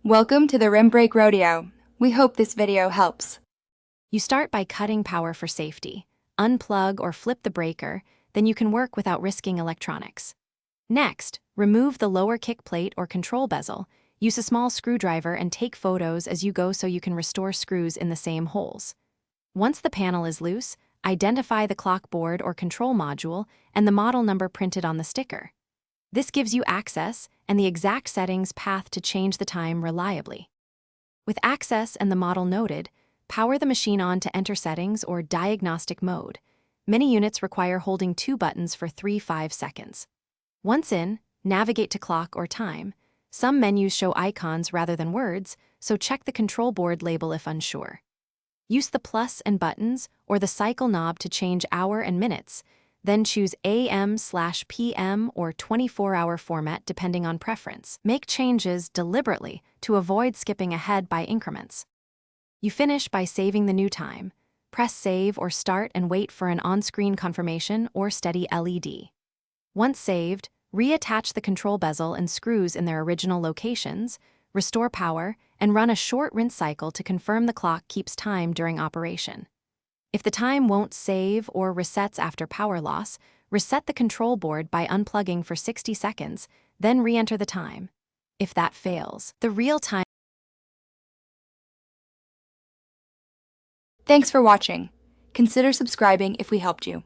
Welcome to the Rim Break Rodeo. We hope this video helps. You start by cutting power for safety. Unplug or flip the breaker, then you can work without risking electronics. Next, remove the lower kick plate or control bezel. Use a small screwdriver and take photos as you go so you can restore screws in the same holes. Once the panel is loose, identify the clock board or control module and the model number printed on the sticker. This gives you access and the exact settings path to change the time reliably. With access and the model noted, power the machine on to enter settings or diagnostic mode. Many units require holding two buttons for 3-5 seconds. Once in, navigate to clock or time. Some menus show icons rather than words, so check the control board label if unsure. Use the plus and buttons or the cycle knob to change hour and minutes, then choose AM/PM or 24-hour format depending on preference. Make changes deliberately to avoid skipping ahead by increments. You finish by saving the new time. Press save or start and wait for an on-screen confirmation or steady LED. Once saved, reattach the control bezel and screws in their original locations, restore power, and run a short rinse cycle to confirm the clock keeps time during operation. If the time won't save or resets after power loss, reset the control board by unplugging for 60 seconds, then re-enter the time. If that fails, the real-time. Thanks for watching. Consider subscribing if we helped you.